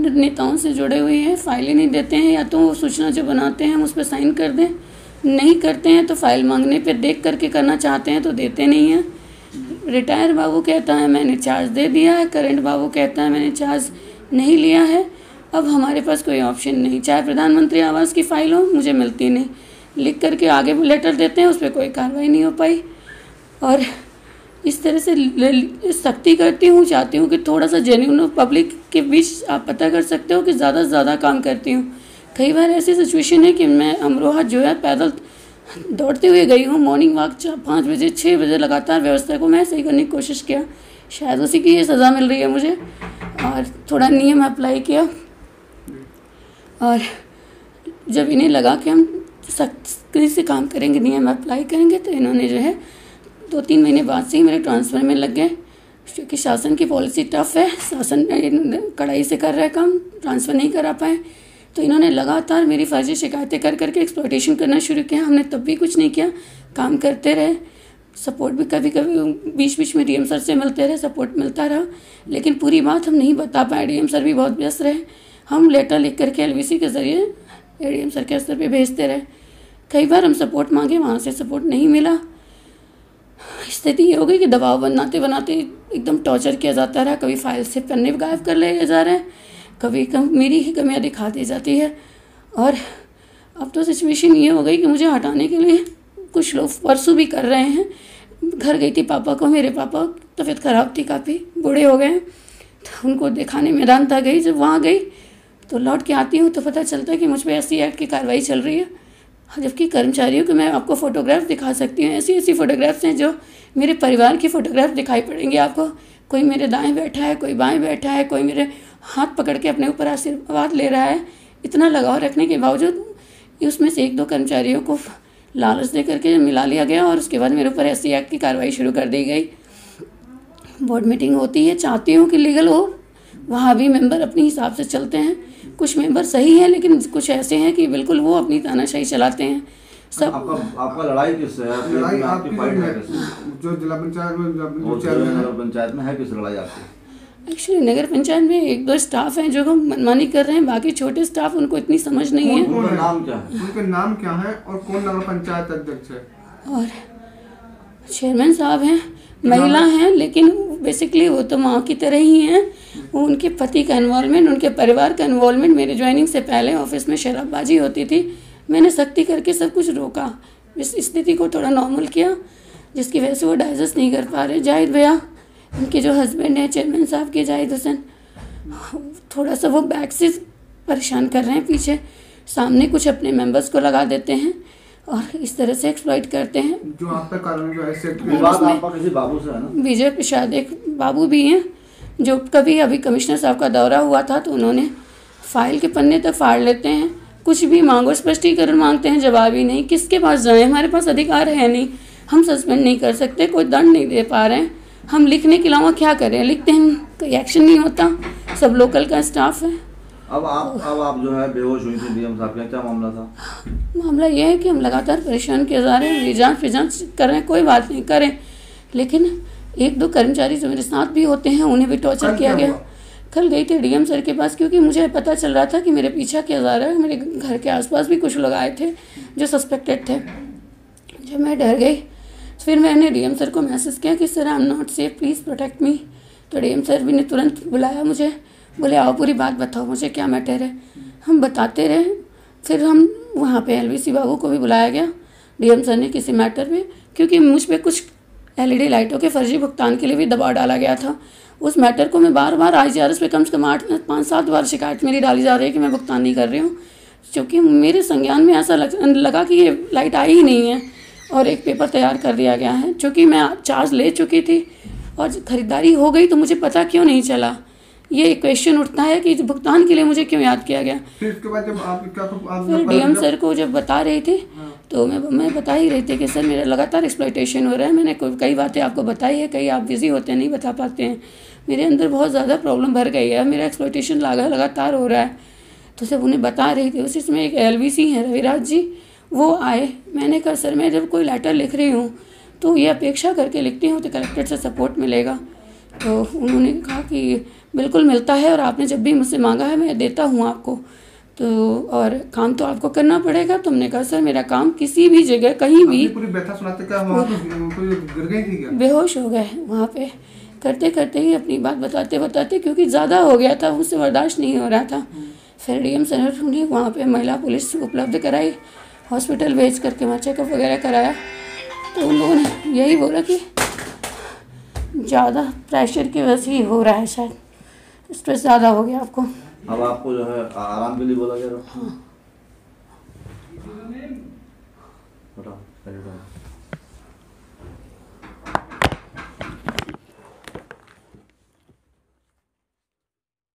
नेताओं से जुड़े हुए हैं, फाइलें नहीं देते हैं, या तो वो सूचना जो बनाते हैं हम उस पर साइन कर दें, नहीं करते हैं तो फाइल मांगने पे देख करके करना चाहते हैं तो देते नहीं हैं। रिटायर बाबू कहता है मैंने चार्ज दे दिया है, करंट बाबू कहता है मैंने चार्ज नहीं लिया है। अब हमारे पास कोई ऑप्शन नहीं, चाहे प्रधानमंत्री आवास की फाइल हो मुझे मिलती नहीं, लिख करके आगे लेटर देते हैं, उस पर कोई कार्रवाई नहीं हो पाई। और इस तरह से सख्ती करती हूँ, चाहती हूँ कि थोड़ा सा जेन्युइन पब्लिक के बीच आप पता कर सकते हो कि ज़्यादा से ज़्यादा काम करती हूँ। कई बार ऐसी सिचुएशन है कि मैं अमरोहा जो है पैदल दौड़ते हुए गई हूँ, मॉर्निंग वॉक 5 बजे 6 बजे लगातार व्यवस्था को मैं सही करने की कोशिश किया, शायद उसी की ये सज़ा मिल रही है मुझे। और थोड़ा नियम अप्लाई किया, और जब इन्हें लगा कि हम सख्ती से काम करेंगे, नियम अप्लाई करेंगे, तो इन्होंने जो है 2-3 महीने बाद से ही मेरे ट्रांसफ़र में लग गए, क्योंकि शासन की पॉलिसी टफ है, शासन कड़ाई से कर रहा है काम, ट्रांसफ़र नहीं करा पाए। तो इन्होंने लगातार मेरी फर्जी शिकायतें कर करके एक्सप्लॉयटेशन करना शुरू किया। हमने तब भी कुछ नहीं किया, काम करते रहे, सपोर्ट भी कभी कभी बीच बीच में डीएम सर से मिलते रहे, सपोर्ट मिलता रहा, लेकिन पूरी बात हम नहीं बता पाए। डीएम सर भी बहुत व्यस्त रहे, हम लेटर लिख करके एलवीसी के ज़रिए एडीएम सर के स्तर पे भेजते रहे। कई बार हम सपोर्ट मांगे, वहाँ से सपोर्ट नहीं मिला। स्थिति ये हो गई कि दबाव बनाते बनाते एकदम टॉर्चर किया जाता रहा, कभी फाइल से पन्ने गायब कर लिए जा रहे हैं, कभी मेरी ही कमियाँ दिखा दी जाती है। और अब तो सिचुएशन ये हो गई कि मुझे हटाने के लिए कुछ लोग परसों भी कर रहे हैं। घर गई थी पापा को, मेरे पापा तबीयत ख़राब थी, काफ़ी बूढ़े हो गए, तो उनको दिखाने मैदान था गई। जब वहाँ गई तो लौट के आती हूँ तो पता चलता है कि मुझ पर एससी एक्ट की कार्रवाई चल रही है, जबकि कर्मचारियों को मैं आपको फ़ोटोग्राफ दिखा सकती हूँ। ऐसी ऐसी फ़ोटोग्राफ्स हैं जो मेरे परिवार की फ़ोटोग्राफ दिखाई पड़ेंगी आपको। कोई मेरे दाएं बैठा है, कोई बाएं बैठा है, कोई मेरे हाथ पकड़ के अपने ऊपर आशीर्वाद ले रहा है। इतना लगाव रखने के बावजूद उसमें से 1-2 कर्मचारियों को लालच दे करके मिला लिया गया, और उसके बाद मेरे ऊपर एससी एक्ट की कार्रवाई शुरू कर दी गई। बोर्ड मीटिंग होती है, चाहती हूँ कि लीगल हो, वहाँ भी मेंबर अपने हिसाब से चलते हैं। कुछ मेंबर सही हैं, लेकिन कुछ ऐसे हैं कि बिल्कुल वो अपनी तानाशाही चलाते हैं। सब आपका लड़ाई किससे है? लड़ाई आपकी फाइट है जो जिला पंचायत में, जो चेयरमैन है पंचायत में है, किस लड़ाई आपकी? एक्चुअली नगर पंचायत में 1-2 स्टाफ हैं जो हम मनमानी कर रहे हैं, बाकी छोटे स्टाफ उनको इतनी समझ नहीं है। उनका नाम क्या है? उनके नाम क्या है और कौन नगर पंचायत अध्यक्ष है? और चेयरमैन साहब हैं, महिला हैं, लेकिन बेसिकली वो तो माँ की तरह ही हैं। उनके पति का इन्वॉल्वमेंट, उनके परिवार का इन्वॉल्वमेंट, मेरे ज्वाइनिंग से पहले ऑफिस में शराबबाजी होती थी, मैंने सख्ती करके सब कुछ रोका, इस स्थिति को थोड़ा नॉर्मल किया, जिसकी वजह से वो डाइजेस्ट नहीं कर पा रहे। जाहिद भैया, उनके जो हस्बैंड हैं चेयरमैन साहब के, जाहिद हुसैन, थोड़ा सा वो बैक से परेशान कर रहे हैं, पीछे सामने कुछ अपने मेंबर्स को लगा देते हैं और इस तरह से एक्सप्लॉइट करते हैं। जो आप पे कारण जो ऐसे किसी बाबू से है ना? विजय प्रसाद एक बाबू भी हैं, जो कभी अभी कमिश्नर साहब का दौरा हुआ था तो उन्होंने फाइल के पन्ने तक फाड़ लेते हैं, कुछ भी मांगो स्पष्टीकरण मांगते हैं, जवाब ही नहीं। किसके पास जाएं? हमारे पास अधिकार है नहीं, हम सस्पेंड नहीं कर सकते, कोई दंड नहीं दे पा रहे हैं, हम लिखने के अलावा क्या करें? लिखते हैं, कोई एक्शन नहीं होता, सब लोकल का स्टाफ है। अब आप जो है बेहोश हुई थी डीएम साहब के, क्या मामला था? मामला यह है कि हम लगातार परेशान किए जा रहे हैं, जांच कर रहे हैं, कोई बात नहीं करें, लेकिन 1-2 कर्मचारी जो मेरे साथ भी होते हैं उन्हें भी टॉर्चर किया गया। कल गई थी डीएम सर के पास, क्योंकि मुझे पता चल रहा था कि मेरे पीछा किया जा रहा है। मेरे घर के आसपास भी कुछ लोग आए थे जो सस्पेक्टेड थे। जब मैं डर गई फिर मैंने डीएम सर को मैसेज किया कि sir I am not safe, please protect me. तो डीएम सर भी ने तुरंत बुलाया मुझे, बोले आओ पूरी बात बताओ मुझे क्या मैटर है। हम बताते रहे, फिर हम वहाँ पे एलवीसी बाबू को भी बुलाया गया डीएम सर ने किसी मैटर पे, क्योंकि मुझ पर कुछ एलईडी लाइटों के फर्जी भुगतान के लिए भी दबाव डाला गया था। उस मैटर को मैं बार बार IGRS पे कम से कम 5-7 बार शिकायत मेरी डाली जा रही है कि मैं भुगतान नहीं कर रही हूँ, क्योंकि मेरे संज्ञान में ऐसा लगा कि ये लाइट आई ही नहीं है और एक पेपर तैयार कर दिया गया है। चूँकि मैं चार्ज ले चुकी थी और खरीदारी हो गई तो मुझे पता क्यों नहीं चला, ये क्वेश्चन उठता है कि भुगतान के लिए मुझे क्यों याद किया गया। फिर इसके बाद जब आप फिर डीएम सर को जब बता रही थी तो मैं बता ही रही थी कि सर मेरा लगातार एक्सप्लॉयटेशन हो रहा है, मैंने कई बातें आपको बताई है, कई आप बिजी होते हैं नहीं बता पाते हैं, मेरे अंदर बहुत ज़्यादा प्रॉब्लम भर गई है, मेरा एक्सप्लॉयटेशन लगातार हो रहा है। तो सब उन्हें बता रही थी। उसी समय एक LVC हैं रविराज जी, वो आए, मैंने कहा सर मैं जब कोई लेटर लिख रही हूँ तो ये अपेक्षा करके लिखती हूँ तो कलेक्टर से सपोर्ट मिलेगा। तो उन्होंने कहा कि बिल्कुल मिलता है, और आपने जब भी मुझसे मांगा है मैं देता हूँ आपको। तो और काम तो आपको करना पड़ेगा। तुमने कहा सर मेरा काम किसी भी जगह कहीं भी, पूरी व्यथा सुनाते क्या वहाँ तो गिर गई थी क्या? बेहोश हो गए वहाँ पे करते करते ही, अपनी बात बताते बताते, क्योंकि ज़्यादा हो गया था, मुझसे बर्दाश्त नहीं हो रहा था। फिर डीएम सर ने वहाँ पे महिला पुलिस उपलब्ध कराई, हॉस्पिटल भेज करके वहाँ चेकअप वगैरह कराया। तो उन लोगों ने यही बोला कि ज़्यादा प्रेशर की वजह से ही हो रहा है, शायद स्ट्रेस ज़्यादा हो गया आपको। अब आपको जो है आराम के लिए बोला गया था? हाँ। बताओ।